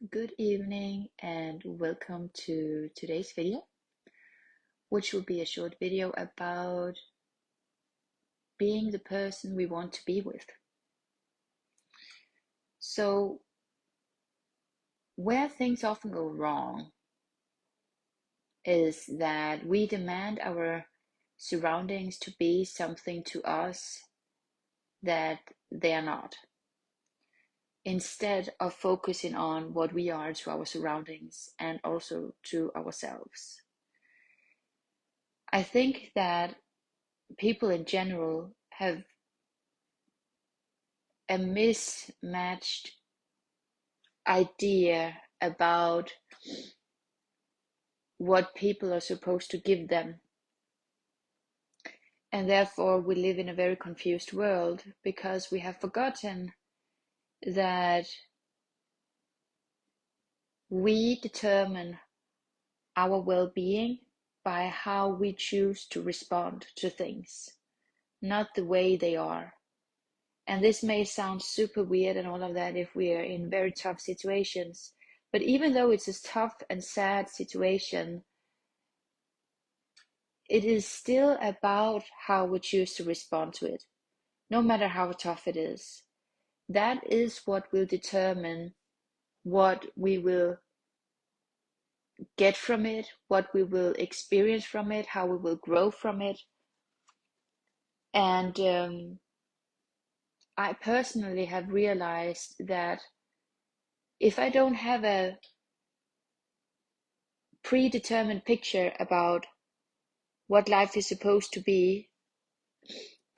Good evening and welcome to today's video, which will be a short video about being the person we want to be with. So, where things often go wrong is that we demand our surroundings to be something to us that they are not, instead of focusing on what we are to our surroundings and also to ourselves. I think that people in general have a mismatched idea about what people are supposed to give them. And therefore, we live in a very confused world because we have forgotten that we determine our well being by how we choose to respond to things, not the way they are. And this may sound super weird and all of that if we are in very tough situations. But even though it's a tough and sad situation, it is still about how we choose to respond to it, no matter how tough it is. That is what will determine what we will get from it, what we will experience from it, how we will grow from it. And I personally have realized that if I don't have a predetermined picture about what life is supposed to be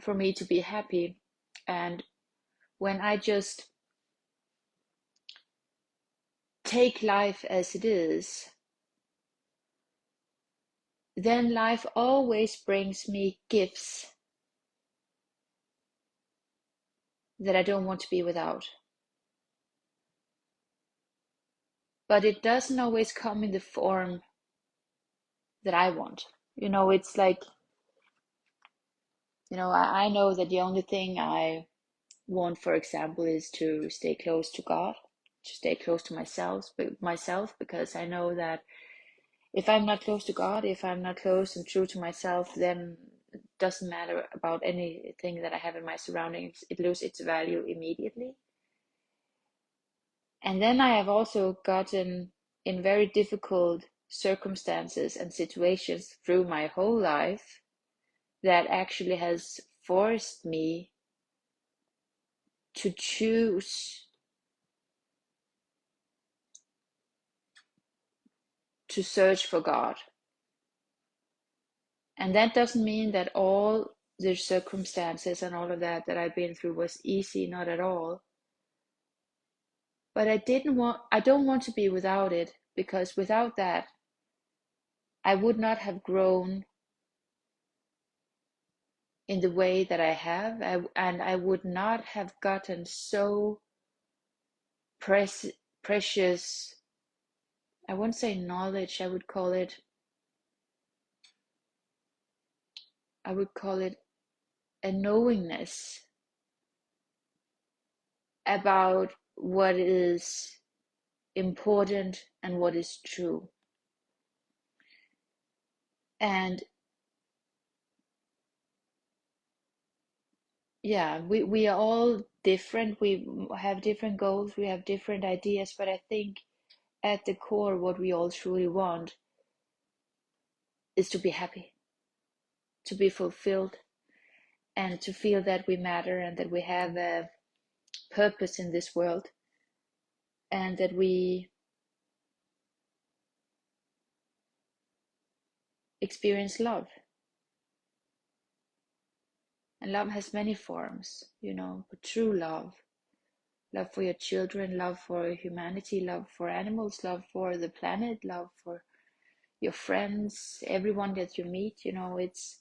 for me to be happy, and when I just take life as it is, then life always brings me gifts that I don't want to be without. But it doesn't always come in the form that I want. It's like, I know that the only thing I want, for example, is to stay close to God, to stay close to myself, because I know that if I'm not close to God, if I'm not close and true to myself, then it doesn't matter about anything that I have in my surroundings. It loses its value immediately. And then I have also gotten in very difficult circumstances and situations through my whole life that actually has forced me to choose to search for God. And that doesn't mean that all the circumstances and all of that I've been through was easy, not at all. But I don't want to be without it, because without that, I would not have grown in the way that I have, and I would not have gotten so precious, I wouldn't say knowledge, I would call it a knowingness about what is important and what is true. And yeah, we are all different. We have different goals, we have different ideas, but I think at the core, what we all truly want is to be happy, to be fulfilled, and to feel that we matter and that we have a purpose in this world, and that we experience love. And love has many forms, but true love for your children, love for humanity, love for animals, love for the planet, love for your friends, everyone that you meet. It's,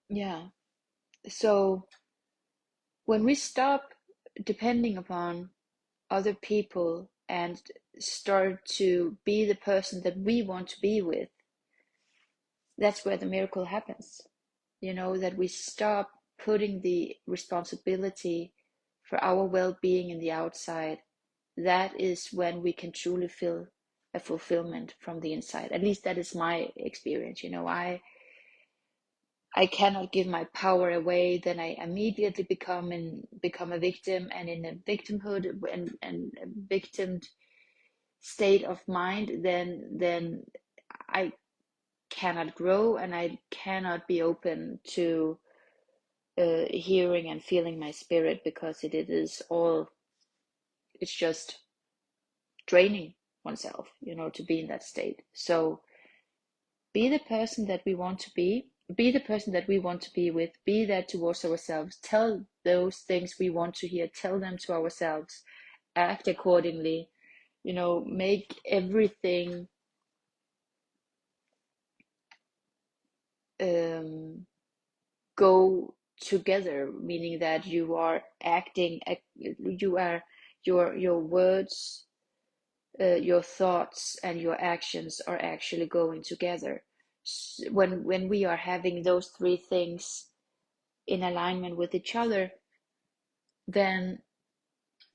yeah. So when we stop depending upon other people and start to be the person that we want to be with, that's where the miracle happens. That we stop putting the responsibility for our well-being in the outside, that is when we can truly feel a fulfillment from the inside. At least that is my experience. I cannot give my power away, then I immediately become a victim, and in a victimhood and a victim state of mind, then I cannot grow, and I cannot be open to hearing and feeling my spirit, because it's just draining oneself, to be in that state. So be the person that we want to be the person that we want to be with, be that towards ourselves, tell those things we want to hear, tell them to ourselves, act accordingly, make everything go together, meaning that you are acting, you are your words, your thoughts and your actions are actually going together. When we are having those three things in alignment with each other, then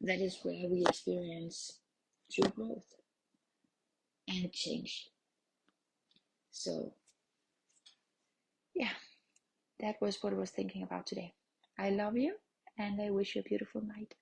that is where we experience true growth and change. So yeah, that was what I was thinking about today. I love you, and I wish you a beautiful night.